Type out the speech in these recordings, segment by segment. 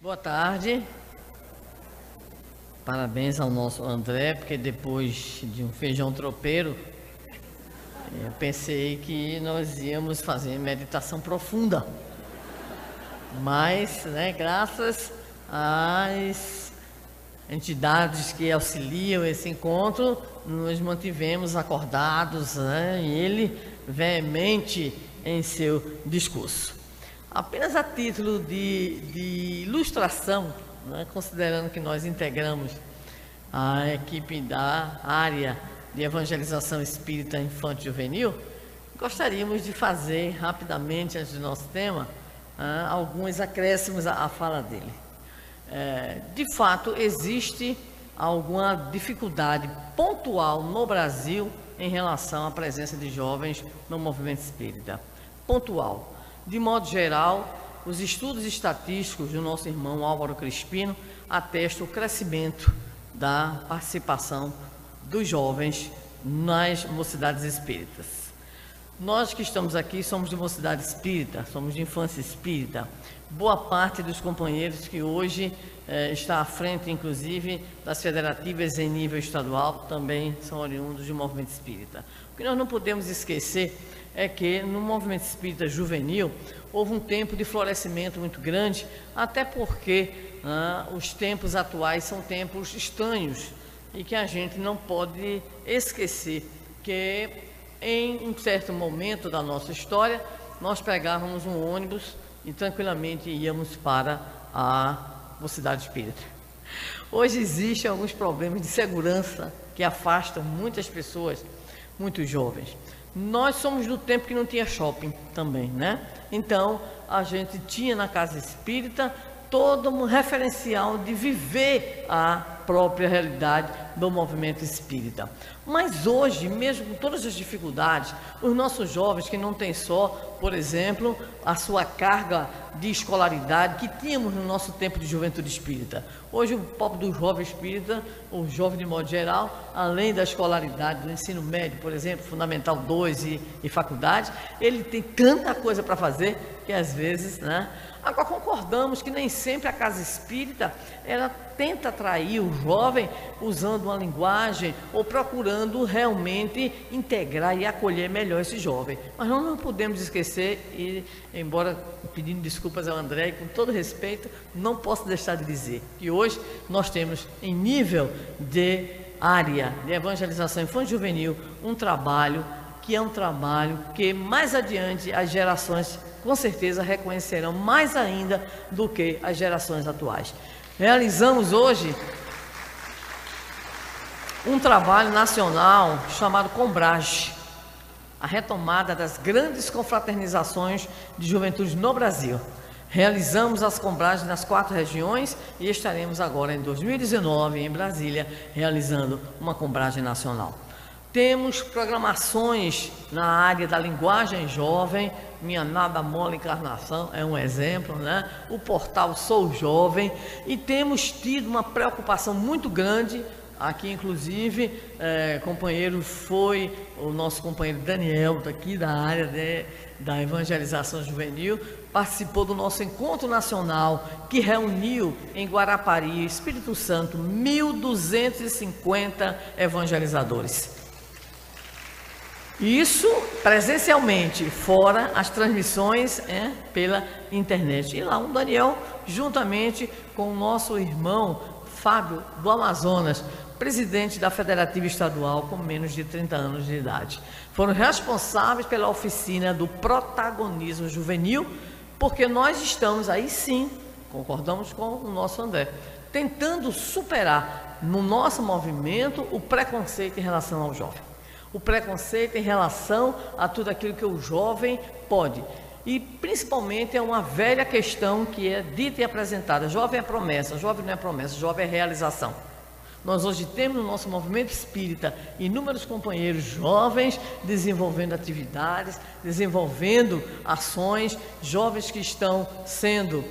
Boa tarde. Parabéns ao nosso André, porque depois de um feijão tropeiro, eu pensei que nós íamos fazer meditação profunda. Mas, graças às entidades que auxiliam esse encontro, nos mantivemos acordados, e ele veemente em seu discurso. Apenas a título de ilustração, considerando que nós integramos a equipe da área de evangelização espírita infantil juvenil, gostaríamos de fazer rapidamente, antes do nosso tema, alguns acréscimos à fala dele. De fato, existe alguma dificuldade pontual no Brasil em relação à presença de jovens no movimento espírita. Pontual. De modo geral, os estudos estatísticos do nosso irmão Álvaro Crispino atestam o crescimento da participação dos jovens nas mocidades espíritas. Nós que estamos aqui somos de mocidade espírita, somos de infância espírita. Boa parte dos companheiros que hoje está à frente, inclusive, das federativas em nível estadual, também são oriundos do movimento espírita. O que nós não podemos esquecer é que no movimento espírita juvenil houve um tempo de florescimento muito grande, até porque os tempos atuais são tempos estranhos e que a gente não pode esquecer que em um certo momento da nossa história nós pegávamos um ônibus e tranquilamente íamos para a mocidade espírita. Hoje existem alguns problemas de segurança que afastam muitas pessoas, muitos jovens. Nós somos do tempo que não tinha shopping também, Então, a gente tinha na casa espírita todo um referencial de viver a própria realidade do movimento espírita. Mas hoje, mesmo com todas as dificuldades, os nossos jovens que não têm só, por exemplo, a sua carga de escolaridade que tínhamos no nosso tempo de juventude espírita. Hoje o pobre do jovem espírita, o jovem de modo geral, além da escolaridade do ensino médio, por exemplo, Fundamental 2 e faculdade, ele tem tanta coisa para fazer que às vezes, Agora concordamos que nem sempre a casa espírita, ela tenta atrair o jovem usando uma linguagem ou procurando realmente integrar e acolher melhor esse jovem. Mas nós não podemos esquecer, e embora pedindo desculpas ao André, e com todo respeito, não posso deixar de dizer que hoje nós temos em nível de área de evangelização infantil juvenil um trabalho que mais adiante as gerações com certeza reconhecerão mais ainda do que as gerações atuais. Realizamos hoje um trabalho nacional chamado Combrage, a retomada das grandes confraternizações de juventude no Brasil. Realizamos as combragens nas 4 regiões e estaremos agora em 2019 em Brasília realizando uma combragem nacional. Temos programações na área da linguagem jovem, Minha Nada Mole Encarnação é um exemplo, O portal Sou Jovem, e temos tido uma preocupação muito grande, aqui inclusive, foi o nosso companheiro Daniel, daqui da área da evangelização juvenil, participou do nosso encontro nacional, que reuniu em Guarapari, Espírito Santo, 1.250 evangelizadores. Isso presencialmente, fora as transmissões pela internet. E lá o Daniel, juntamente com o nosso irmão Fábio do Amazonas, presidente da Federativa Estadual com menos de 30 anos de idade, foram responsáveis pela oficina do protagonismo juvenil, porque nós estamos aí sim, concordamos com o nosso André, tentando superar no nosso movimento o preconceito em relação ao jovem. O preconceito em relação a tudo aquilo que o jovem pode. E principalmente é uma velha questão que é dita e apresentada: jovem é promessa, jovem não é promessa, jovem é realização. Nós hoje temos no nosso movimento espírita inúmeros companheiros jovens desenvolvendo atividades, desenvolvendo ações, jovens que estão sendo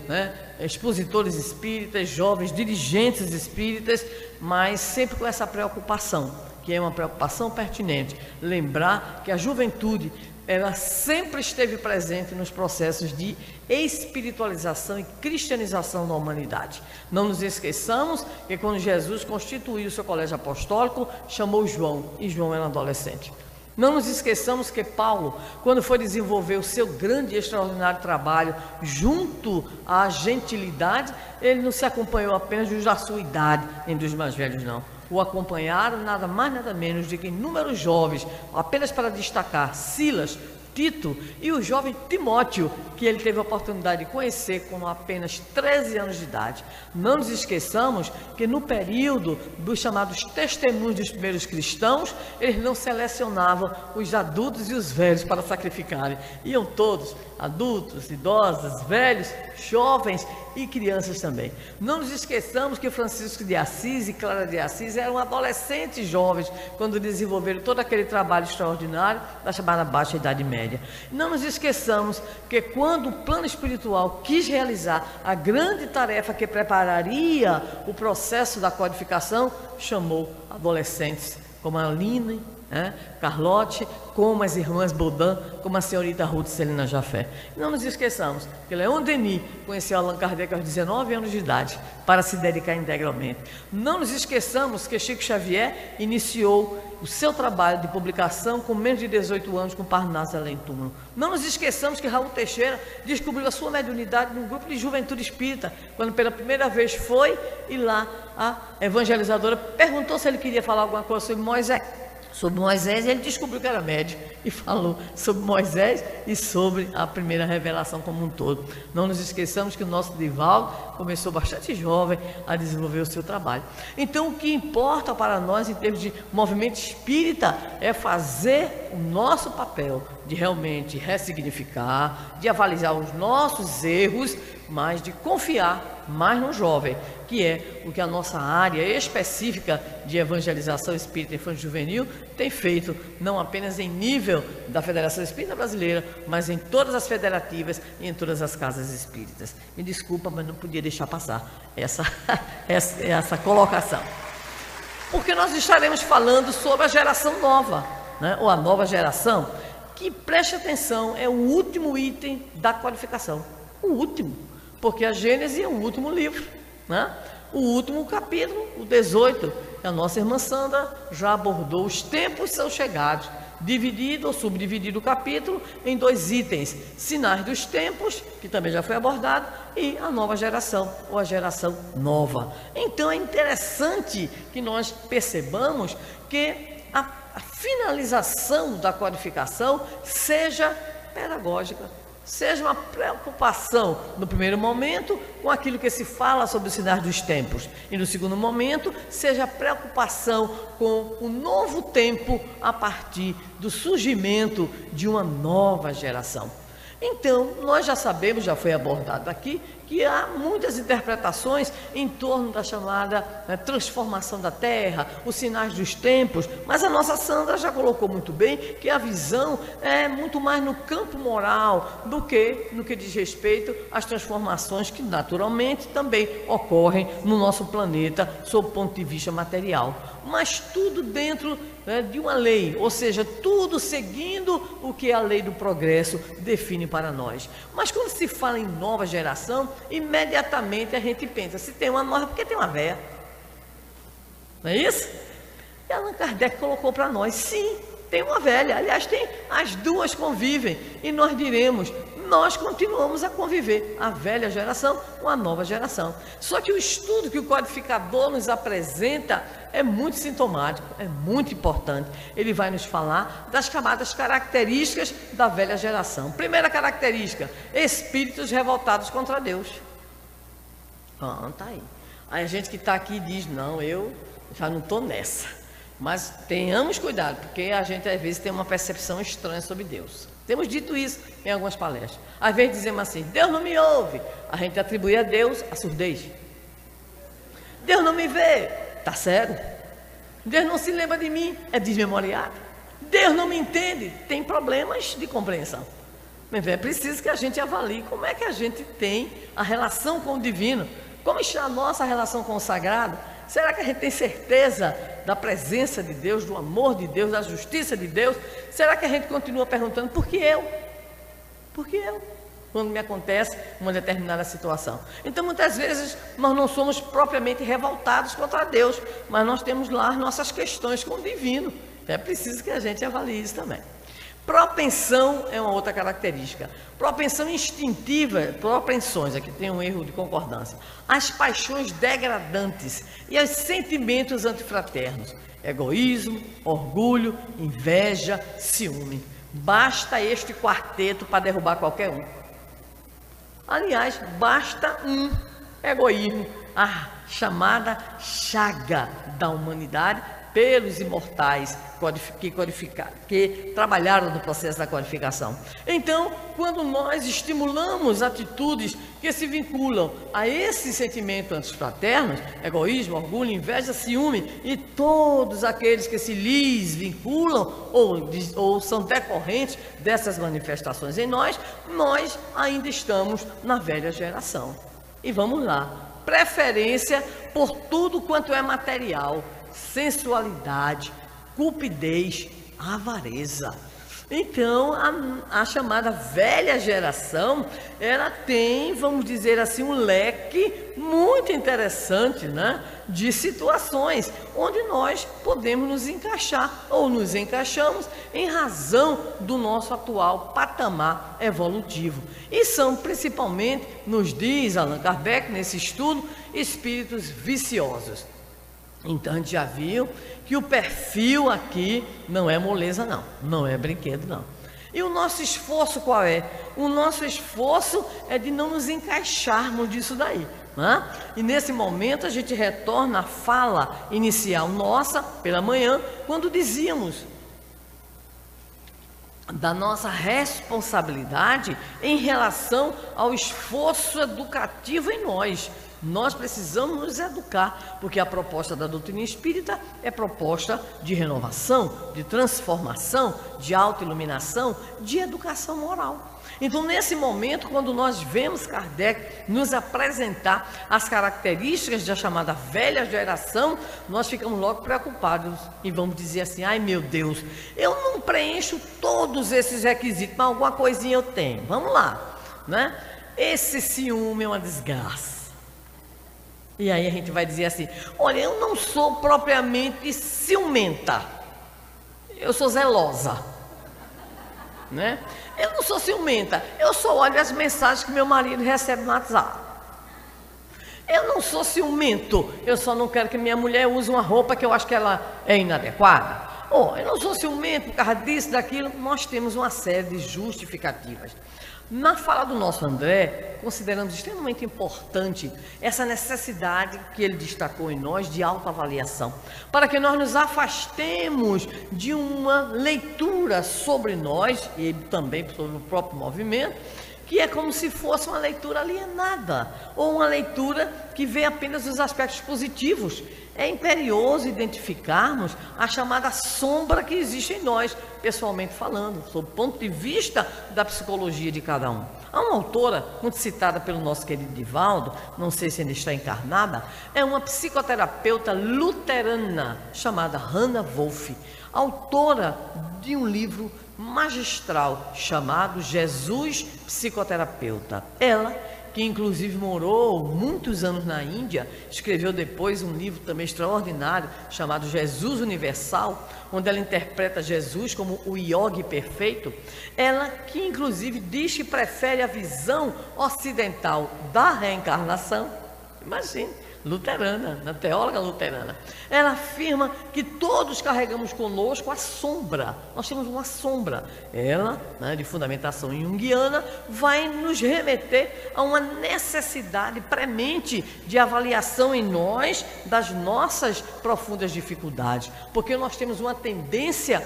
expositores espíritas, jovens dirigentes espíritas, mas sempre com essa preocupação, que é uma preocupação pertinente, lembrar que a juventude ela sempre esteve presente nos processos de espiritualização e cristianização da humanidade. Não nos esqueçamos que quando Jesus constituiu o seu colégio apostólico, chamou João, e João era adolescente. Não nos esqueçamos que Paulo, quando foi desenvolver o seu grande e extraordinário trabalho junto à gentilidade, ele não se acompanhou apenas dos da sua idade, nem dos mais velhos, não. O acompanharam nada mais nada menos do que inúmeros jovens, apenas para destacar Silas, Tito e o jovem Timóteo, que ele teve a oportunidade de conhecer com apenas 13 anos de idade. Não nos esqueçamos que no período dos chamados testemunhos dos primeiros cristãos, eles não selecionavam os adultos e os velhos para sacrificarem. Iam todos, adultos, idosos, velhos, jovens e crianças também. Não nos esqueçamos que Francisco de Assis e Clara de Assis eram adolescentes jovens quando desenvolveram todo aquele trabalho extraordinário da chamada Baixa Idade Média. Não nos esqueçamos que quando o plano espiritual quis realizar a grande tarefa que prepararia o processo da codificação, chamou adolescentes como a Aline, Carlote, como as irmãs Baudin, como a senhorita Ruth Celina Jafé. Não nos esqueçamos que Leon Denis conheceu Allan Kardec aos 19 anos de idade para se dedicar integralmente. Não nos esqueçamos que Chico Xavier iniciou o seu trabalho de publicação com menos de 18 anos com Parnaso Além Túmulo. Não nos esqueçamos que Raul Teixeira descobriu a sua mediunidade num grupo de juventude espírita, quando pela primeira vez foi e lá a evangelizadora perguntou se ele queria falar alguma coisa sobre Moisés. Sobre Moisés, ele descobriu que era médio e falou sobre Moisés e sobre a primeira revelação como um todo. Não nos esqueçamos que o nosso Divaldo começou bastante jovem a desenvolver o seu trabalho. Então, o que importa para nós em termos de movimento espírita é fazer o nosso papel de realmente ressignificar, de avaliar os nossos erros, mas de confiar mais no jovem, que é o que a nossa área específica de evangelização espírita infantil juvenil tem feito, não apenas em nível da Federação Espírita Brasileira, mas em todas as federativas e em todas as casas espíritas. Me desculpa, mas não podia deixar passar essa colocação. Porque nós estaremos falando sobre a geração nova, ou a nova geração, que, preste atenção, é o último item da qualificação. O último, porque a Gênesis é o último livro, o último capítulo, o 18, a nossa irmã Sandra já abordou os tempos são chegados, dividido ou subdividido o capítulo em 2 itens: sinais dos tempos, que também já foi abordado, e a nova geração, ou a geração nova. Então é interessante que nós percebamos que a finalização da codificação seja pedagógica, seja uma preocupação no primeiro momento com aquilo que se fala sobre os sinais dos tempos, e no segundo momento seja a preocupação com o novo tempo a partir do surgimento de uma nova geração. Então, nós já sabemos, já foi abordado aqui, que há muitas interpretações em torno da chamada transformação da Terra, os sinais dos tempos, mas a nossa Sandra já colocou muito bem que a visão é muito mais no campo moral do que no que diz respeito às transformações que naturalmente também ocorrem no nosso planeta sob o ponto de vista material, mas tudo dentro de uma lei, ou seja, tudo seguindo o que a lei do progresso define para nós. Mas quando se fala em nova geração, imediatamente a gente pensa, se tem uma nova, porque tem uma velha, não é isso? E Allan Kardec colocou para nós, sim, tem uma velha, aliás, as duas convivem, e nós diremos, nós continuamos a conviver, a velha geração com a nova geração. Só que o estudo que o codificador nos apresenta é muito sintomático, é muito importante. Ele vai nos falar das chamadas características da velha geração. Primeira característica, espíritos revoltados contra Deus. Tá aí. Aí a gente que está aqui diz, não, eu já não estou nessa. Mas tenhamos cuidado, porque a gente às vezes tem uma percepção estranha sobre Deus. Temos dito isso em algumas palestras. Às vezes dizemos assim, Deus não me ouve. A gente atribui a Deus a surdez. Deus não me vê, está cego. Deus não se lembra de mim, é desmemoriado. Deus não me entende, tem problemas de compreensão. Mas é preciso que a gente avalie como é que a gente tem a relação com o divino. Como está a nossa relação com o sagrado? Será que a gente tem certeza da presença de Deus, do amor de Deus, da justiça de Deus? Será que a gente continua perguntando, por que eu? Por que eu? Quando me acontece uma determinada situação. Então, muitas vezes, nós não somos propriamente revoltados contra Deus, mas nós temos lá as nossas questões com o divino. É preciso que a gente avalie isso também. Propensão é uma outra característica. Propensão instintiva, propensões, aqui tem um erro de concordância. As paixões degradantes e os sentimentos antifraternos. Egoísmo, orgulho, inveja, ciúme. Basta este quarteto para derrubar qualquer um. Aliás, basta um egoísmo, a chamada chaga da humanidade pelos imortais que trabalharam no processo da codificação. Então, quando nós estimulamos atitudes que se vinculam a esses sentimentos antifraternos, egoísmo, orgulho, inveja, ciúme e todos aqueles que se lhes vinculam ou são decorrentes dessas manifestações em nós, nós ainda estamos na velha geração. E vamos lá, preferência por tudo quanto é material, sensualidade, cupidez, avareza. Então, a chamada velha geração, ela tem, vamos dizer assim, um leque muito interessante, né, de situações onde nós podemos nos encaixar ou nos encaixamos em razão do nosso atual patamar evolutivo. E são principalmente, nos diz Allan Kardec nesse estudo, espíritos viciosos. Então a gente já viu que o perfil aqui não é moleza não, não é brinquedo não. E o nosso esforço qual é? O nosso esforço é de não nos encaixarmos disso daí, né? E nesse momento a gente retorna à fala inicial nossa pela manhã, quando dizíamos da nossa responsabilidade em relação ao esforço educativo em nós. Nós precisamos nos educar, porque a proposta da doutrina espírita é proposta de renovação, de transformação, de autoiluminação, de educação moral. Então, nesse momento, quando nós vemos Kardec nos apresentar as características da chamada velha geração, nós ficamos logo preocupados e vamos dizer assim, ai meu Deus, eu não preencho todos esses requisitos, mas alguma coisinha eu tenho. Vamos lá, né? Esse ciúme é uma desgraça. E aí a gente vai dizer assim, olha, eu não sou propriamente ciumenta, eu sou zelosa, né? Eu não sou ciumenta, eu só olho as mensagens que meu marido recebe no WhatsApp. Eu não sou ciumento, eu só não quero que minha mulher use uma roupa que eu acho que ela é inadequada. Eu não sou ciumento por causa disso, daquilo. Nós temos uma série de justificativas. Na fala do nosso André, consideramos extremamente importante essa necessidade que ele destacou em nós de autoavaliação, para que nós nos afastemos de uma leitura sobre nós e também sobre o próprio movimento, que é como se fosse uma leitura alienada, ou uma leitura que vê apenas os aspectos positivos. É imperioso identificarmos a chamada sombra que existe em nós, pessoalmente falando, sob o ponto de vista da psicologia de cada um. Há uma autora, muito citada pelo nosso querido Divaldo, não sei se ainda está encarnada, é uma psicoterapeuta luterana, chamada Hannah Wolff, autora de um livro magistral chamado Jesus Psicoterapeuta. Ela, que inclusive morou muitos anos na Índia, escreveu depois um livro também extraordinário chamado Jesus Universal, onde ela interpreta Jesus como o yogi perfeito. Ela que inclusive diz que prefere a visão ocidental da reencarnação. Imagine, luterana, na teóloga luterana. Ela afirma que todos carregamos conosco a sombra. Nós temos uma sombra. Ela, né, de fundamentação junguiana, vai nos remeter a uma necessidade premente de avaliação em nós das nossas profundas dificuldades, porque nós temos uma tendência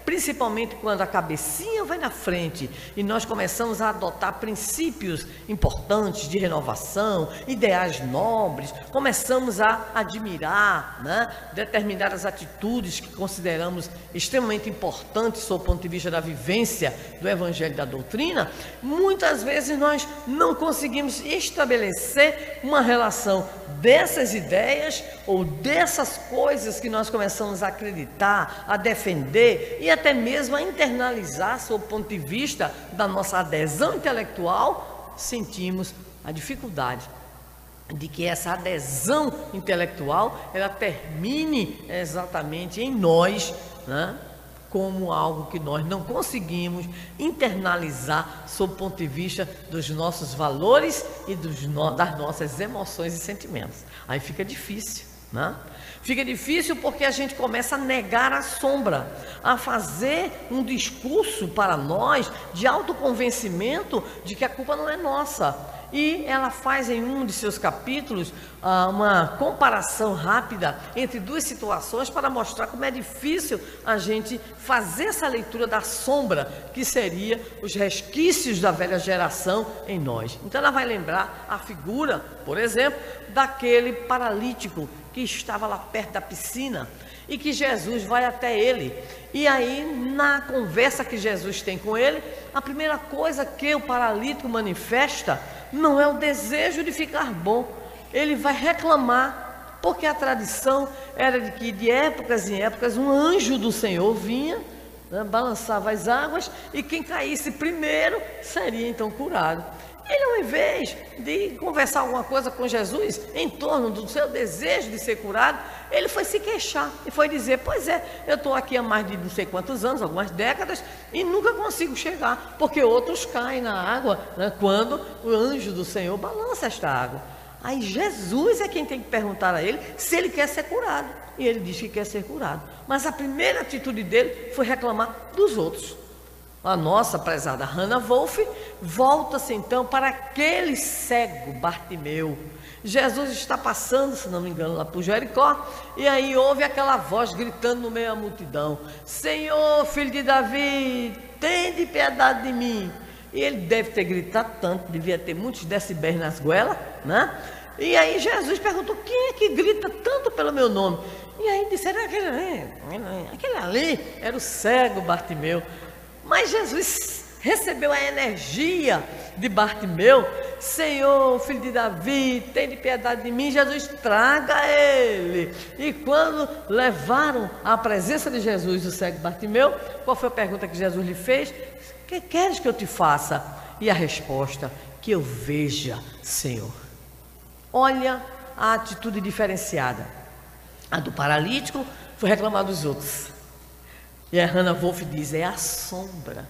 principalmente quando a cabecinha vai na frente e nós começamos a adotar princípios importantes de renovação, ideais nobres, começamos a admirar, né, determinadas atitudes que consideramos extremamente importantes sob o ponto de vista da vivência do Evangelho e da doutrina, muitas vezes nós não conseguimos estabelecer uma relação dessas ideias ou dessas coisas que nós começamos a acreditar, a defender e até mesmo a internalizar sob o ponto de vista da nossa adesão intelectual, sentimos a dificuldade de que essa adesão intelectual ela termine exatamente em nós, né, como algo que nós não conseguimos internalizar sob o ponto de vista dos nossos valores e das nossas emoções e sentimentos. Aí fica difícil, né? Fica difícil porque a gente começa a negar a sombra, a fazer um discurso para nós de autoconvencimento de que a culpa não é nossa. E ela faz em um de seus capítulos uma comparação rápida entre duas situações para mostrar como é difícil a gente fazer essa leitura da sombra, que seria os resquícios da velha geração em nós. Então ela vai lembrar a figura, por exemplo, daquele paralítico que estava lá perto da piscina e que Jesus vai até ele. E aí, na conversa que Jesus tem com ele, a primeira coisa que o paralítico manifesta não é o desejo de ficar bom. Ele vai reclamar, porque a tradição era de que de épocas em épocas um anjo do Senhor vinha, né, balançava as águas e quem caísse primeiro seria então curado. Ele, ao invés de conversar alguma coisa com Jesus em torno do seu desejo de ser curado, ele foi se queixar e foi dizer: pois é, eu estou aqui há mais de não sei quantos anos, algumas décadas, e nunca consigo chegar, porque outros caem na água, né, quando o anjo do Senhor balança esta água. Aí Jesus é quem tem que perguntar a ele se ele quer ser curado, e ele diz que quer ser curado, mas a primeira atitude dele foi reclamar dos outros. A nossa prezada Hannah Wolff volta-se então para aquele cego Bartimeu. Jesus está passando, se não me engano, lá por Jericó, e aí ouve aquela voz gritando no meio da multidão: Senhor, filho de Davi, tende piedade de mim. E ele deve ter gritado tanto, devia ter muitos decibéis nas goelas, né? E aí Jesus perguntou: quem é que grita tanto pelo meu nome? E aí disseram: aquele ali era o cego Bartimeu. Mas Jesus recebeu a energia de Bartimeu: Senhor, filho de Davi, tem de piedade de mim. Jesus, traga ele. E quando levaram à presença de Jesus o cego Bartimeu, qual foi a pergunta que Jesus lhe fez? Que queres que eu te faça? E a resposta: que eu veja, Senhor. Olha a atitude diferenciada. A do paralítico foi reclamar dos outros. E a Hannah Wolff diz: é a sombra.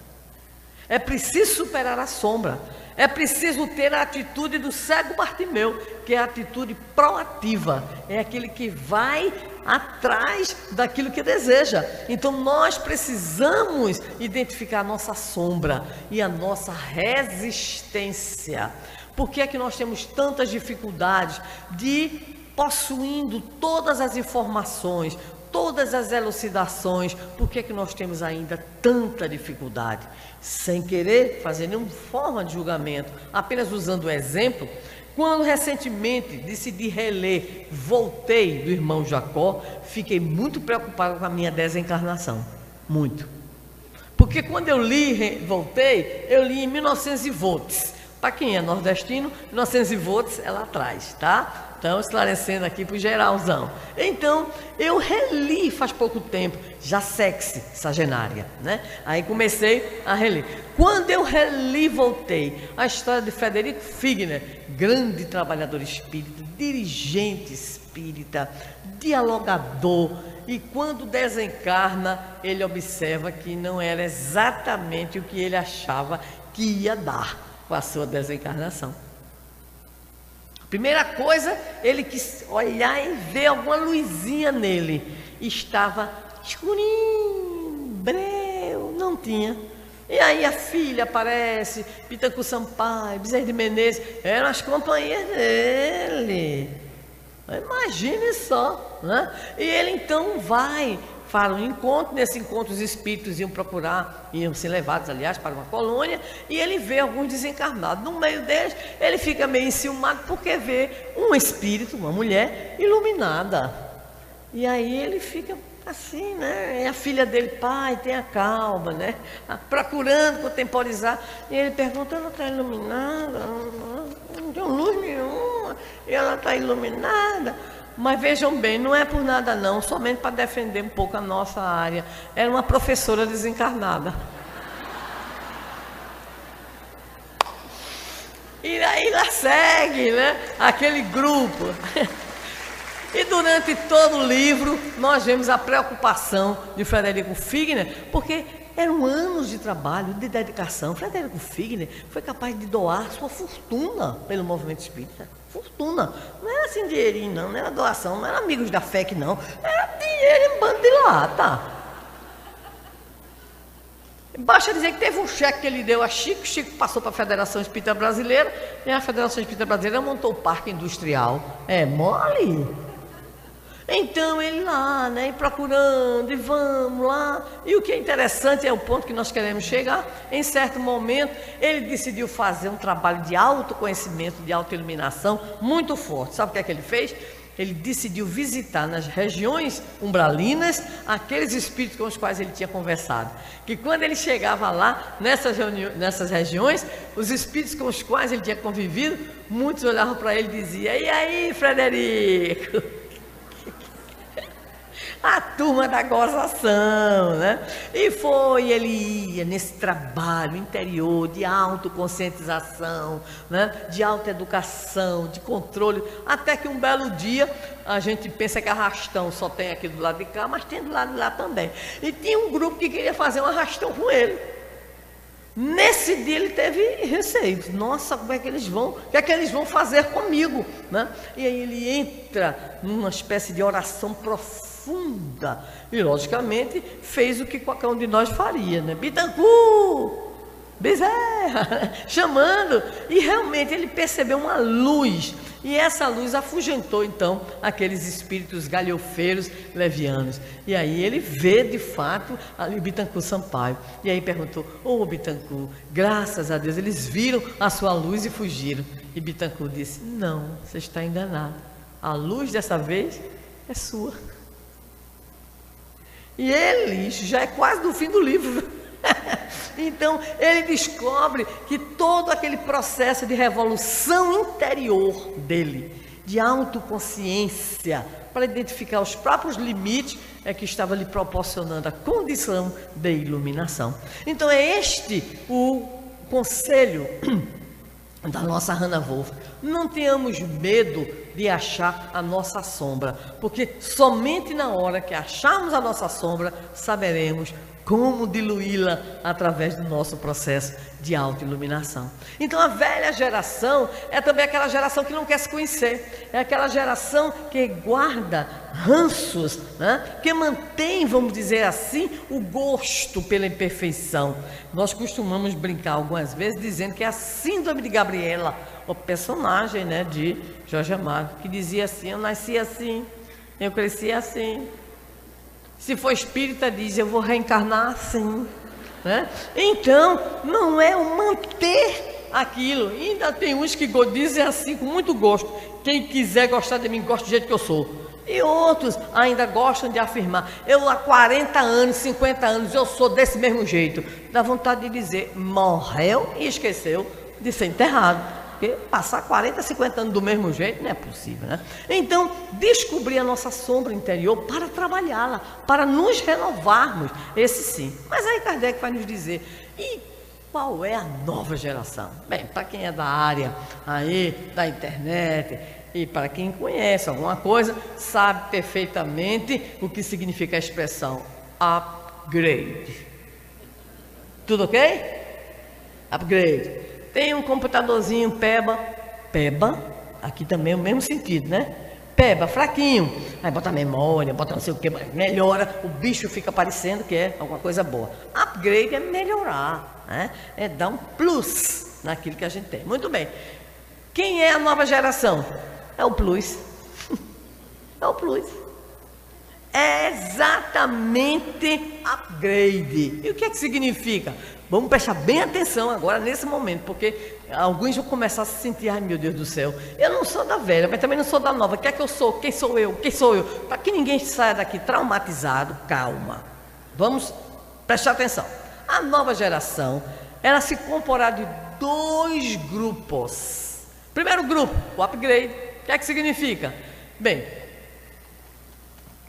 É preciso superar a sombra. É preciso ter a atitude do cego Bartimeu, que é a atitude proativa. É aquele que vai atrás daquilo que deseja. Então nós precisamos identificar a nossa sombra e a nossa resistência. Por que é que nós temos tantas dificuldades de, possuindo todas as informações, todas as elucidações, por que é que nós temos ainda tanta dificuldade? Sem querer fazer nenhuma forma de julgamento, apenas usando o exemplo, quando recentemente decidi reler Voltei, do irmão Jacó, fiquei muito preocupado com a minha desencarnação, muito. Porque quando eu li Voltei, eu li em 1900 e volts. Para quem é nordestino, 1900 e volts é lá atrás, tá? Então, esclarecendo aqui para o geralzão. Então, eu reli faz pouco tempo, já sexy, Sagenária, né? Aí comecei a reler. Quando eu reli, voltei, a história de Frederico Figner, grande trabalhador espírita, dirigente espírita, dialogador, e quando desencarna, ele observa que não era exatamente o que ele achava que ia dar com a sua desencarnação. Primeira coisa, ele quis olhar e ver alguma luzinha nele. Estava escurinho, breu, não tinha. E aí a filha aparece, Pitangui Sampaio, Bezerra de Menezes, eram as companhias dele. Imagine só, né? E ele então vai para um encontro. Nesse encontro os espíritos iam ser levados, aliás, para uma colônia, e ele vê alguns desencarnados. No meio deles, ele fica meio enciumado porque vê um espírito, uma mulher, iluminada. E aí ele fica assim, né? E a filha dele, pai, tenha calma, né? Procurando contemporizar. E ele pergunta, ela está iluminada? Não tem luz nenhuma. E ela está iluminada. Mas vejam bem, não é por nada não, somente para defender um pouco a nossa área. Era uma professora desencarnada. E aí lá segue, né? Aquele grupo. E durante todo o livro, nós vemos a preocupação de Frederico Figner, porque eram anos de trabalho, de dedicação. Frederico Figner foi capaz de doar sua fortuna pelo movimento espírita. Fortuna. Não era assim dinheirinho, não era doação, não era amigos da FEC, não. Era dinheiro em bando de lata. Basta dizer que teve um cheque que ele deu a Chico, Chico passou para a Federação Espírita Brasileira, e a Federação Espírita Brasileira montou o Parque Industrial. É mole? Então ele lá, né, procurando, e vamos lá. E o que é interessante, é o ponto que nós queremos chegar, em certo momento, ele decidiu fazer um trabalho de autoconhecimento, de autoiluminação, muito forte. Sabe o que é que ele fez? Ele decidiu visitar nas regiões umbralinas aqueles espíritos com os quais ele tinha conversado. Que quando ele chegava lá, nessas regiões, os espíritos com os quais ele tinha convivido, muitos olhavam para ele e diziam, e aí, Frederico? A turma da gozação, né? E ele ia nesse trabalho interior de autoconscientização, né? De autoeducação, de controle, até que um belo dia a gente pensa que arrastão só tem aqui do lado de cá, mas tem do lado de lá também. E tinha um grupo que queria fazer um arrastão com ele. Nesse dia ele teve receio. Nossa, como é que eles vão? O que é que eles vão fazer comigo, né? E aí ele entra numa espécie de oração profunda e, logicamente, fez o que qualquer um de nós faria, né? Bittencourt, Bezerra, chamando. E realmente ele percebeu uma luz. E essa luz afugentou, então, aqueles espíritos galhofeiros levianos. E aí ele vê, de fato, ali Bittencourt Sampaio. E aí perguntou, Bittencourt, graças a Deus, eles viram a sua luz e fugiram. E Bittencourt disse, não, você está enganado. A luz dessa vez é sua. E ele, isso já é quase no fim do livro. Então, ele descobre que todo aquele processo de revolução interior dele, de autoconsciência, para identificar os próprios limites, é que estava lhe proporcionando a condição de iluminação. Então, é este o conselho da nossa Hannah Wolff. Não tenhamos medo de achar a nossa sombra, porque somente na hora que acharmos a nossa sombra, saberemos como diluí-la através do nosso processo de autoiluminação. Então a velha geração é também aquela geração que não quer se conhecer, é aquela geração que guarda ranços, né? Que mantém, vamos dizer assim, o gosto pela imperfeição. Nós costumamos brincar algumas vezes dizendo que é a síndrome de Gabriela, o personagem, né, de Jorge Amado, que dizia assim, eu nasci assim, eu cresci assim. Se for espírita, diz, eu vou reencarnar assim, né? Então, não é o manter aquilo. E ainda tem uns que dizem assim, com muito gosto, quem quiser gostar de mim, gosta do jeito que eu sou. E outros ainda gostam de afirmar, eu há 40 anos, 50 anos, eu sou desse mesmo jeito. Dá vontade de dizer, morreu e esqueceu de ser enterrado. Porque passar 40, 50 anos do mesmo jeito não é possível, né? Então, descobrir a nossa sombra interior para trabalhá-la, para nos renovarmos, esse sim. Mas aí Kardec vai nos dizer, e qual é a nova geração? Bem, para quem é da área aí, da internet, e para quem conhece alguma coisa, sabe perfeitamente o que significa a expressão upgrade. Tudo ok? Upgrade. Tem um computadorzinho Peba, aqui também é o mesmo sentido, né? Peba, fraquinho, aí bota memória, bota não sei o que, melhora, o bicho fica parecendo que é alguma coisa boa. Upgrade é melhorar, né? É dar um plus naquilo que a gente tem. Muito bem. Quem é a nova geração? É o plus. É o plus. é exatamente upgrade. E o que é que significa? Vamos prestar bem atenção agora nesse momento, porque alguns vão começar a se sentir, ai meu Deus do céu, eu não sou da velha, mas também não sou da nova. O que é que eu sou? Quem sou eu? Quem sou eu? Para que ninguém saia daqui traumatizado, calma. Vamos prestar atenção. A nova geração, ela se comporá de 2 grupos. Primeiro grupo, o upgrade. O que é que significa? Bem,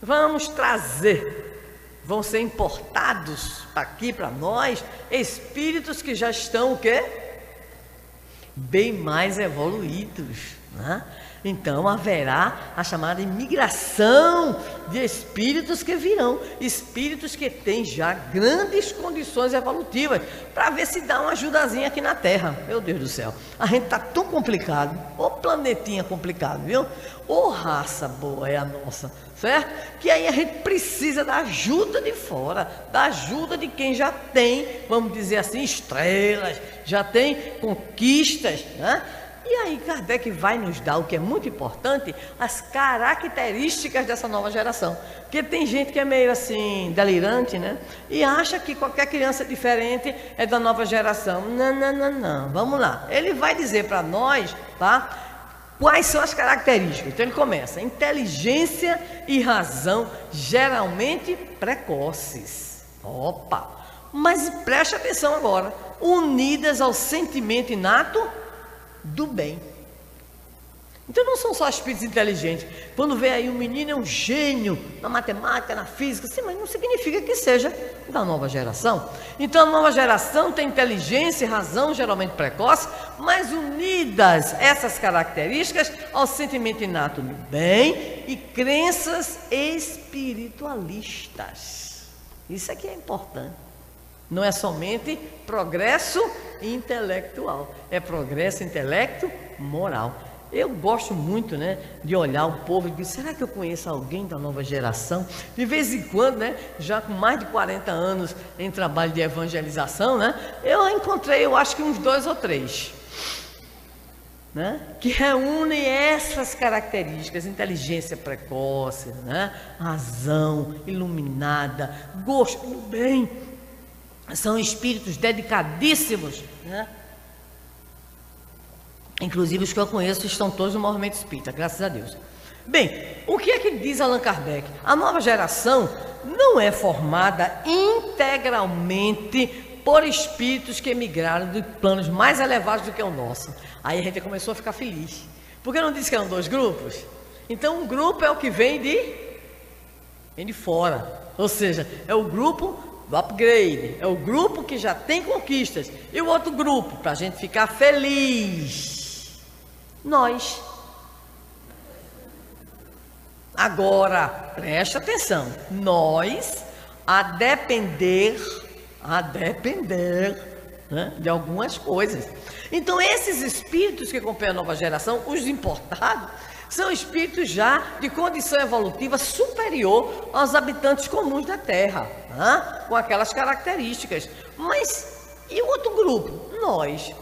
vamos trazer, vão ser importados aqui para nós espíritos que já estão o quê? Bem mais evoluídos, né? Então haverá a chamada imigração de espíritos que virão, espíritos que têm já grandes condições evolutivas, para ver se dá uma ajudazinha aqui na Terra. Meu Deus do céu, a gente está tão complicado, ô planetinha complicado, viu? Ô raça boa é a nossa, certo? Que aí a gente precisa da ajuda de fora, da ajuda de quem já tem, vamos dizer assim, estrelas, já tem conquistas, né? E aí Kardec vai nos dar o que é muito importante, as características dessa nova geração. Porque tem gente que é meio assim, delirante, né? E acha que qualquer criança diferente é da nova geração. Não, não, não, não. Vamos lá. Ele vai dizer para nós, tá? Quais são as características? Então ele começa: inteligência e razão geralmente precoces. Opa! Mas preste atenção agora. Unidas ao sentimento inato do bem. Então não são só espíritos inteligentes. Quando vê aí um menino é um gênio na matemática, na física, sim, mas não significa que seja da nova geração. Então a nova geração tem inteligência e razão geralmente precoce, mas unidas essas características ao sentimento inato do bem e crenças espiritualistas. Isso aqui é importante. Não é somente progresso intelectual, é progresso intelecto moral. Eu gosto muito, né, de olhar o povo e dizer, será que eu conheço alguém da nova geração? De vez em quando, né, já com mais de 40 anos em trabalho de evangelização, né, eu encontrei, eu acho que uns 2 ou 3, né, que reúnem essas características: inteligência precoce, né, razão iluminada, gosto do bem. São espíritos dedicadíssimos, né? Inclusive os que eu conheço estão todos no movimento espírita, graças a Deus. Bem, o que é que diz Allan Kardec? A nova geração não é formada integralmente por espíritos que emigraram de planos mais elevados do que o nosso. Aí a gente começou a ficar feliz, porque não disse que eram 2 grupos? Então um grupo é o que vem de fora, ou seja, é o grupo do upgrade, é o grupo que já tem conquistas. E o outro grupo, para a gente ficar feliz, nós. Agora, preste atenção, nós, a depender, né, de algumas coisas. Então esses espíritos que acompanham a nova geração, os importados, são espíritos já de condição evolutiva superior aos habitantes comuns da Terra, né? Com aquelas características. Mas e o outro grupo? Nós.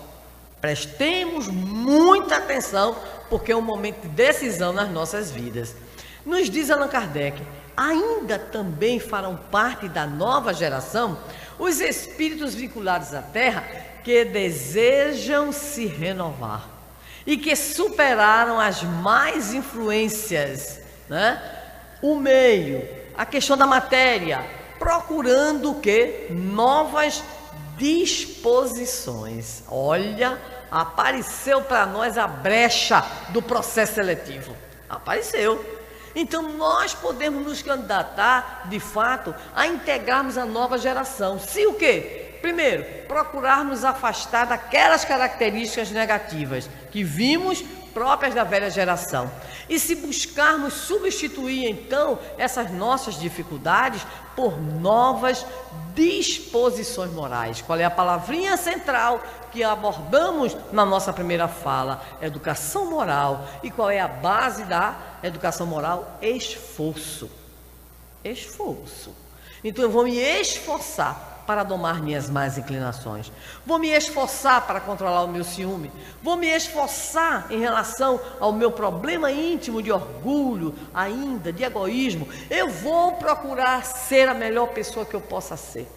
Prestemos muita atenção, porque é um momento de decisão nas nossas vidas. Nos diz Allan Kardec, ainda também farão parte da nova geração os espíritos vinculados à Terra que desejam se renovar e que superaram as mais influências, né? O meio, a questão da matéria, procurando o quê? Novas disposições. Olha, apareceu para nós a brecha do processo seletivo. Apareceu. Então nós podemos nos candidatar, de fato, a integrarmos a nova geração. Se o quê? Primeiro, procurarmos afastar daquelas características negativas que vimos próprias da velha geração. E se buscarmos substituir, então, essas nossas dificuldades por novas disposições morais. Qual é a palavrinha central que abordamos na nossa primeira fala? Educação moral. E qual é a base da educação moral? Esforço. Esforço. Então eu vou me esforçar para domar minhas más inclinações. Vou me esforçar para controlar o meu ciúme. Vou me esforçar em relação ao meu problema íntimo de orgulho, ainda de egoísmo. Eu vou procurar ser a melhor pessoa que eu possa ser.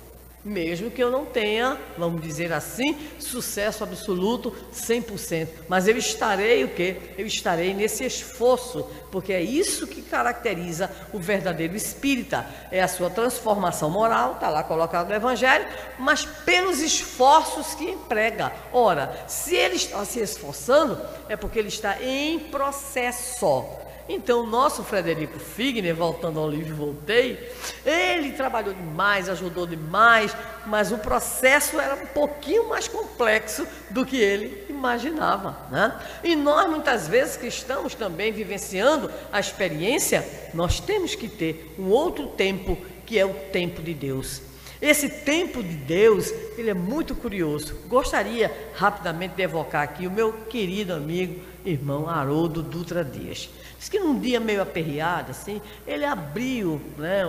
Mesmo que eu não tenha, vamos dizer assim, sucesso absoluto 100%. Mas eu estarei o quê? Eu estarei nesse esforço, porque é isso que caracteriza o verdadeiro espírita. É a sua transformação moral, está lá colocado no Evangelho, mas pelos esforços que emprega. Ora, se ele está se esforçando, é porque ele está em processo. Então, o nosso Frederico Figner, voltando ao livro Voltei, ele trabalhou demais, ajudou demais, mas o processo era um pouquinho mais complexo do que ele imaginava, né? E nós, muitas vezes, que estamos também vivenciando a experiência, nós temos que ter um outro tempo, que é o tempo de Deus. Esse tempo de Deus, ele é muito curioso. Gostaria rapidamente de evocar aqui o meu querido amigo, irmão Haroldo Dutra Dias. Diz que num dia meio aperreado, assim, ele abriu, né,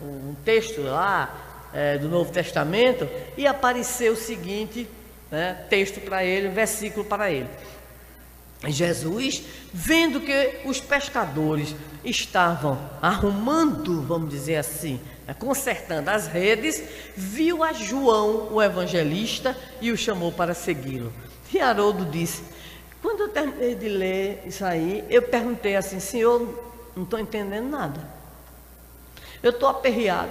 um texto lá do Novo Testamento e apareceu o seguinte, né, texto para ele, um versículo para ele. Jesus, vendo que os pescadores estavam arrumando, vamos dizer assim, consertando as redes, viu a João, o evangelista, e o chamou para segui-lo. E Haroldo disse: quando eu terminei de ler isso aí, eu perguntei assim: Senhor, não estou entendendo nada. Eu estou aperreado.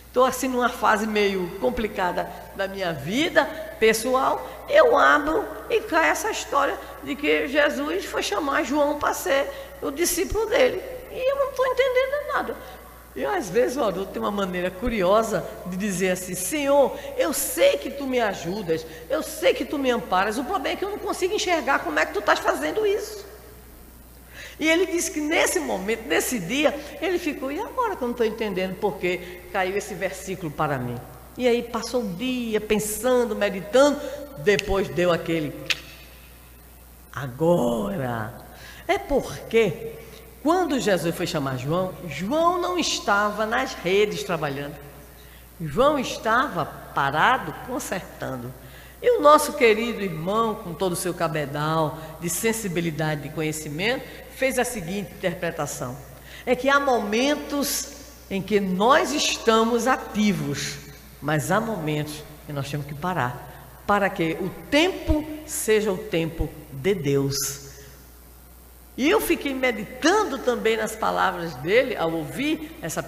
Estou assim numa fase meio complicada da minha vida pessoal. Eu abro e cai essa história de que Jesus foi chamar João para ser o discípulo dele. E eu não estou entendendo nada. E às vezes o Haroldo tem uma maneira curiosa de dizer assim: Senhor, eu sei que tu me ajudas, eu sei que tu me amparas, o problema é que eu não consigo enxergar como é que tu estás fazendo isso. E ele disse que nesse momento, nesse dia, ele ficou: e agora que eu não estou entendendo por que caiu esse versículo para mim? E aí passou o dia pensando, meditando, depois deu aquele agora. É porque quando Jesus foi chamar João, João não estava nas redes trabalhando. João estava parado, consertando. E o nosso querido irmão, com todo o seu cabedal de sensibilidade, de conhecimento, fez a seguinte interpretação: é que há momentos em que nós estamos ativos, mas há momentos que nós temos que parar, para que o tempo seja o tempo de Deus. E eu fiquei meditando também nas palavras dele, ao ouvir esse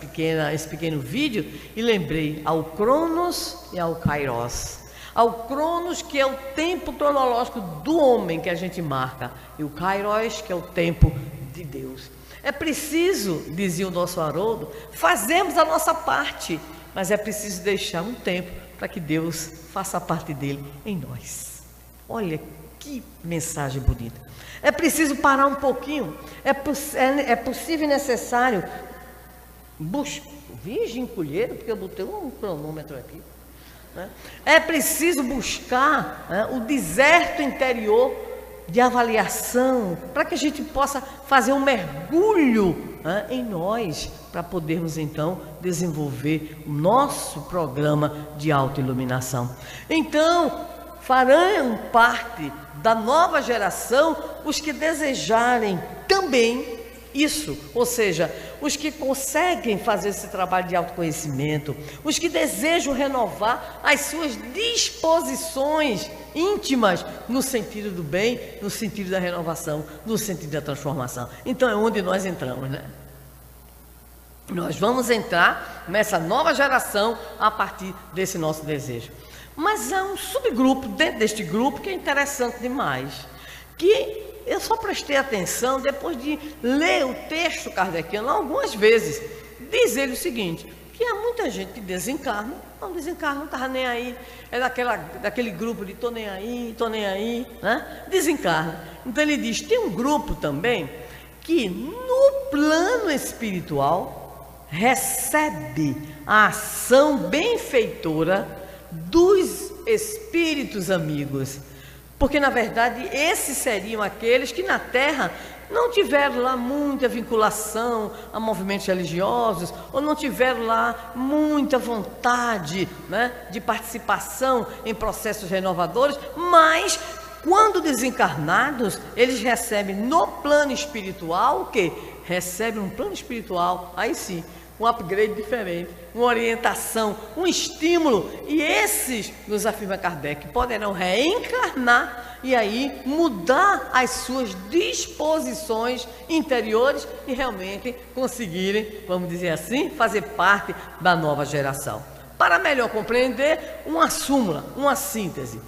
pequeno vídeo, e lembrei ao Cronos e ao Kairos. Ao Cronos, que é o tempo cronológico do homem que a gente marca, e o Kairos, que é o tempo de Deus. É preciso, dizia o nosso Haroldo, fazermos a nossa parte, mas é preciso deixar um tempo para que Deus faça a parte dele em nós. Olha que mensagem bonita. É preciso parar um pouquinho, é possível e necessário Virgem colheiro, porque eu botei um cronômetro aqui, né? É preciso buscar, né, o deserto interior de avaliação, para que a gente possa fazer um mergulho, né, em nós, para podermos então desenvolver o nosso programa de autoiluminação. Então, farão parte da nova geração os que desejarem também isso, ou seja, os que conseguem fazer esse trabalho de autoconhecimento, os que desejam renovar as suas disposições íntimas no sentido do bem, no sentido da renovação, no sentido da transformação. Então é onde nós entramos, né? Nós vamos entrar nessa nova geração a partir desse nosso desejo. Mas há um subgrupo dentro deste grupo que é interessante demais, que eu só prestei atenção depois de ler o texto kardeciano algumas vezes. Diz ele o seguinte, que há muita gente que desencarna, não estava nem aí, é daquele grupo de tô nem aí, né? Desencarna. Então ele diz, tem um grupo também que no plano espiritual recebe a ação benfeitora dos espíritos amigos, Porque, na verdade, esses seriam aqueles que na Terra não tiveram lá muita vinculação a movimentos religiosos, ou não tiveram lá muita vontade, né, de participação em processos renovadores, mas quando desencarnados, eles recebem no plano espiritual o quê? Recebem um plano espiritual, aí sim, um upgrade diferente, uma orientação, um estímulo. E esses, nos afirma Kardec, poderão reencarnar e aí mudar as suas disposições interiores e realmente conseguirem, vamos dizer assim, fazer parte da nova geração. Para melhor compreender, uma súmula, uma síntese.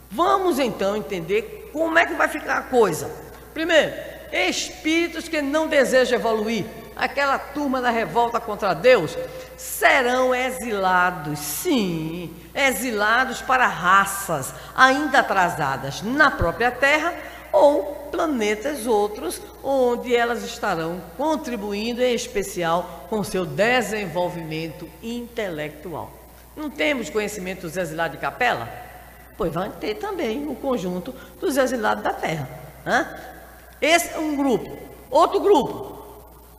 Vamos então entender como é que vai ficar a coisa. Primeiro, espíritos que não desejam evoluir, aquela turma da revolta contra Deus, serão exilados, sim, exilados para raças ainda atrasadas na própria Terra ou planetas outros, onde elas estarão contribuindo em especial com seu desenvolvimento intelectual. Não temos conhecimento dos exilados de Capela? Pois vai ter também o conjunto dos exilados da Terra, né? Esse é um grupo. Outro grupo,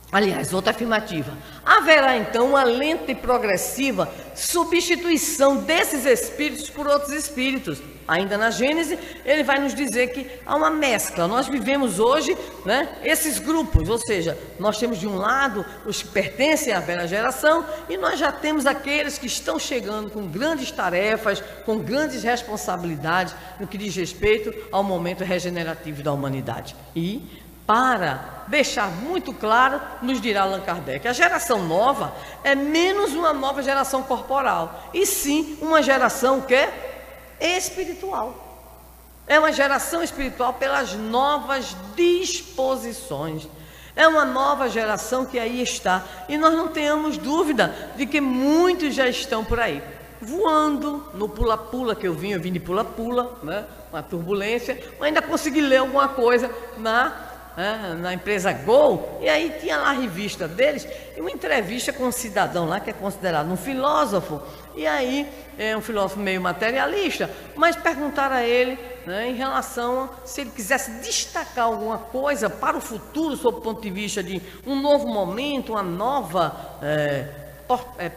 aliás, outra afirmativa. Haverá então uma lenta e progressiva substituição desses espíritos por outros espíritos. Ainda na Gênese, ele vai nos dizer que há uma mescla. Nós vivemos hoje, né, esses grupos, ou seja, nós temos de um lado os que pertencem à velha geração e nós já temos aqueles que estão chegando com grandes tarefas, com grandes responsabilidades no que diz respeito ao momento regenerativo da humanidade. E para deixar muito claro, nos dirá Allan Kardec, a geração nova é menos uma nova geração corporal, e sim uma geração que é espiritual. É uma geração espiritual pelas novas disposições. É uma nova geração que aí está, e nós não tenhamos dúvida de que muitos já estão por aí, voando no pula-pula que eu vim de pula-pula, né? Uma turbulência, mas ainda consegui ler alguma coisa na empresa Gol, e aí tinha lá a revista deles, e uma entrevista com um cidadão lá que é considerado um filósofo, e aí é um filósofo meio materialista, mas perguntaram a ele, né, em relação a se ele quisesse destacar alguma coisa para o futuro, sob o ponto de vista de um novo momento, uma nova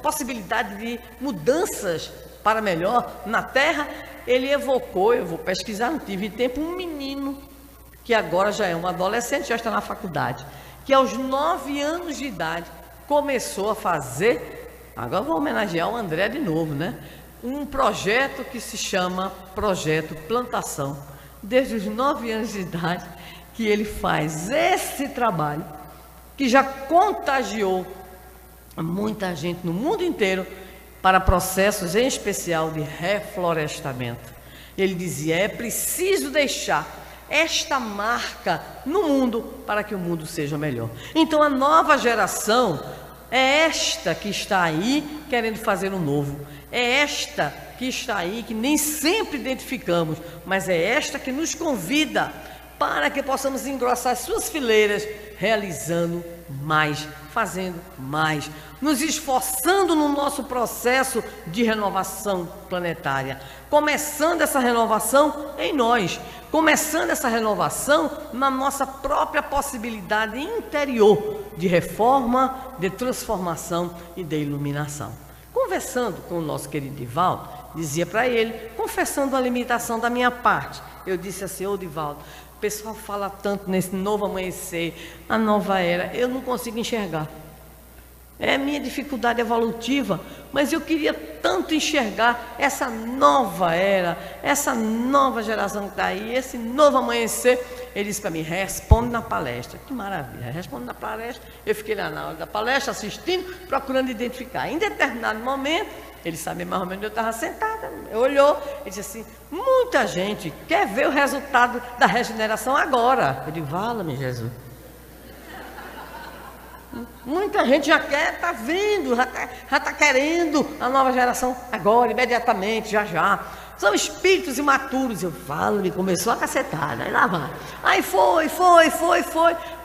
possibilidade de mudanças para melhor na Terra. Ele evocou, eu vou pesquisar, não tive tempo, um menino que agora já é um adolescente, já está na faculdade, que aos 9 anos de idade começou a fazer, agora vou homenagear o André de novo, né? Um projeto que se chama Projeto Plantação. Desde os 9 anos de idade que ele faz esse trabalho, que já contagiou muita gente no mundo inteiro para processos em especial de reflorestamento. Ele dizia, é preciso deixar esta marca no mundo para que o mundo seja melhor. Então a nova geração é esta que está aí querendo fazer o novo. É esta que está aí que nem sempre identificamos, mas é esta que nos convida para que possamos engrossar as suas fileiras, realizando mais, fazendo mais, nos esforçando no nosso processo de renovação planetária, começando essa renovação em nós, começando essa renovação na nossa própria possibilidade interior de reforma, de transformação e de iluminação. Conversando com o nosso querido Divaldo, dizia para ele, confessando a limitação da minha parte, eu disse assim, ô Divaldo, o pessoal fala tanto nesse novo amanhecer, a nova era, eu não consigo enxergar. É a minha dificuldade evolutiva, mas eu queria tanto enxergar essa nova era, essa nova geração que está aí, esse novo amanhecer. Ele disse para mim, responde na palestra. Que maravilha, responde na palestra. Eu fiquei lá na hora da palestra, assistindo, procurando identificar. Em determinado momento, ele sabia mais ou menos onde eu estava sentada, olhou e disse assim, muita gente quer ver o resultado da regeneração agora. Eu digo, vala-me Jesus. Muita gente já quer, está vendo, já está querendo a nova geração agora, imediatamente, já. São espíritos imaturos. Eu falo, começou a cacetada, aí lá vai. Aí foi.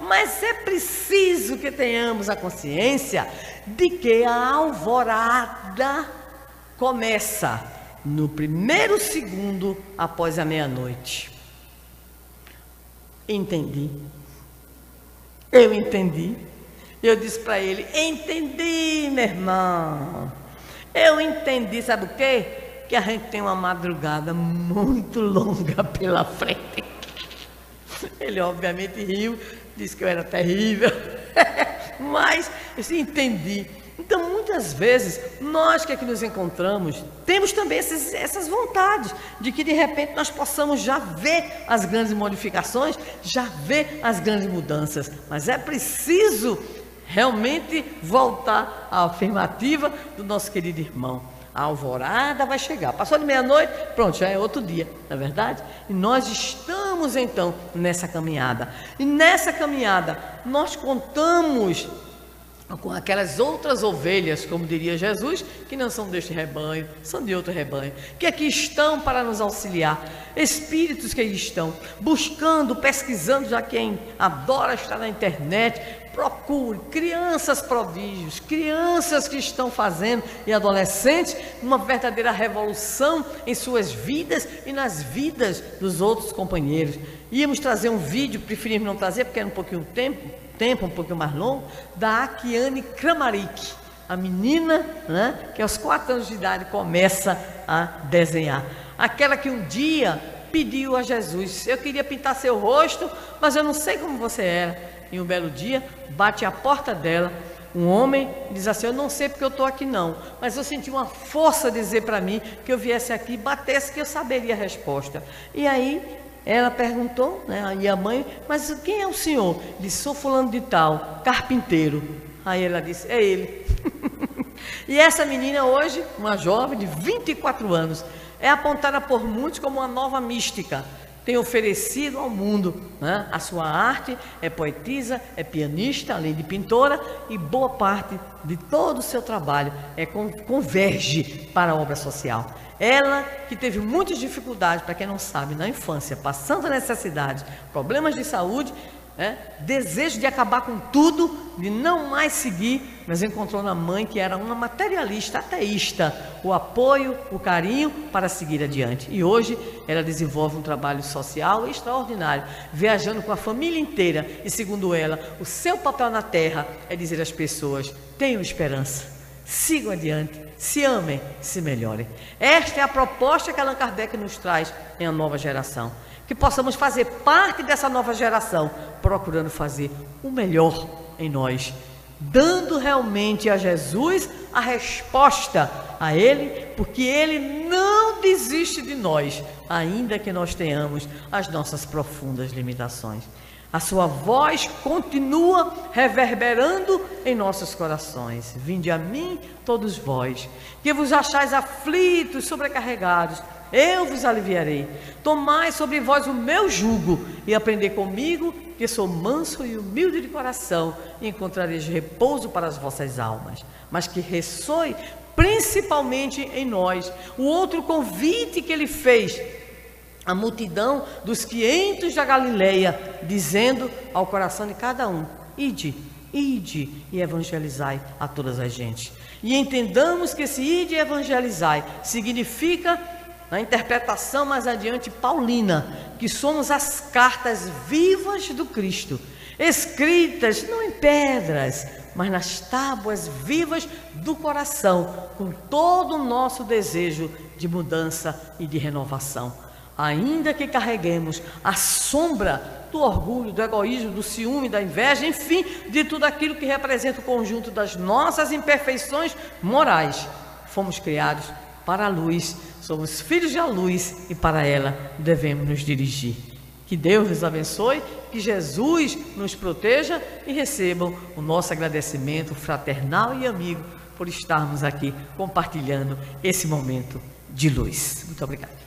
Mas é preciso que tenhamos a consciência de que a alvorada começa no primeiro segundo após a meia-noite. Entendi. Eu entendi. Eu disse para ele: entendi, meu irmão. Eu entendi, sabe o quê? Que a gente tem uma madrugada muito longa pela frente. Ele obviamente riu, disse que eu era terrível, mas eu entendi. Então, muitas vezes, nós que aqui nos encontramos, temos também essas vontades de que de repente nós possamos já ver as grandes modificações, já ver as grandes mudanças, mas é preciso realmente voltar à afirmativa do nosso querido irmão. A alvorada vai chegar, passou de meia-noite, pronto, já é outro dia, não é verdade? E nós estamos então nessa caminhada, e nessa caminhada nós contamos com aquelas outras ovelhas, como diria Jesus, que não são deste rebanho, são de outro rebanho, que aqui estão para nos auxiliar, espíritos que aí estão, buscando, pesquisando, já quem adora estar na internet, procure crianças prodígios, crianças que estão fazendo, e adolescentes, uma verdadeira revolução em suas vidas e nas vidas dos outros companheiros. Íamos trazer um vídeo, preferimos não trazer, porque era um pouquinho tempo um pouquinho mais longo, da Akiane Kramaric, a menina, né, que aos 4 anos de idade começa a desenhar. Aquela que um dia pediu a Jesus: eu queria pintar seu rosto, mas eu não sei como você era. E um belo dia, bate à porta dela um homem, diz assim: eu não sei porque eu estou aqui não, mas eu senti uma força dizer para mim que eu viesse aqui e batesse, que eu saberia a resposta. E aí ela perguntou, né, e a mãe: mas quem é o senhor? Disse: sou fulano de tal, carpinteiro. Aí ela disse: é ele. E essa menina hoje, uma jovem de 24 anos, é apontada por muitos como uma nova mística. Tem oferecido ao mundo, né, a sua arte, é poetisa, é pianista, além de pintora, e boa parte de todo o seu trabalho converge para a obra social. Ela que teve muitas dificuldades, para quem não sabe, na infância, passando necessidade, problemas de saúde, desejo de acabar com tudo, de não mais seguir, mas encontrou na mãe, que era uma materialista, ateísta, o apoio, o carinho para seguir adiante. E hoje ela desenvolve um trabalho social extraordinário, viajando com a família inteira, e segundo ela, o seu papel na Terra é dizer às pessoas: tenham esperança, sigam adiante, se amem, se melhorem. Esta é a proposta que Allan Kardec nos traz em A Nova Geração. Que possamos fazer parte dessa nova geração, procurando fazer o melhor em nós, dando realmente a Jesus a resposta a Ele, porque Ele não desiste de nós, ainda que nós tenhamos as nossas profundas limitações. A sua voz continua reverberando em nossos corações: vinde a mim todos vós, que vos achais aflitos, sobrecarregados, eu vos aliviarei. Tomai sobre vós o meu jugo e aprendei comigo, que sou manso e humilde de coração, e encontrareis repouso para as vossas almas. Mas que ressoe principalmente em nós o outro convite que ele fez à multidão dos 500 da Galileia, dizendo ao coração de cada um: ide e evangelizai a todas as gentes. E entendamos que esse ide e evangelizai significa, na interpretação mais adiante paulina, que somos as cartas vivas do Cristo, escritas não em pedras, mas nas tábuas vivas do coração, com todo o nosso desejo de mudança e de renovação. Ainda que carreguemos a sombra do orgulho, do egoísmo, do ciúme, da inveja, enfim, de tudo aquilo que representa o conjunto das nossas imperfeições morais, fomos criados para a luz, somos filhos da luz e para ela devemos nos dirigir. Que Deus nos abençoe, que Jesus nos proteja e recebam o nosso agradecimento fraternal e amigo por estarmos aqui compartilhando esse momento de luz. Muito obrigado.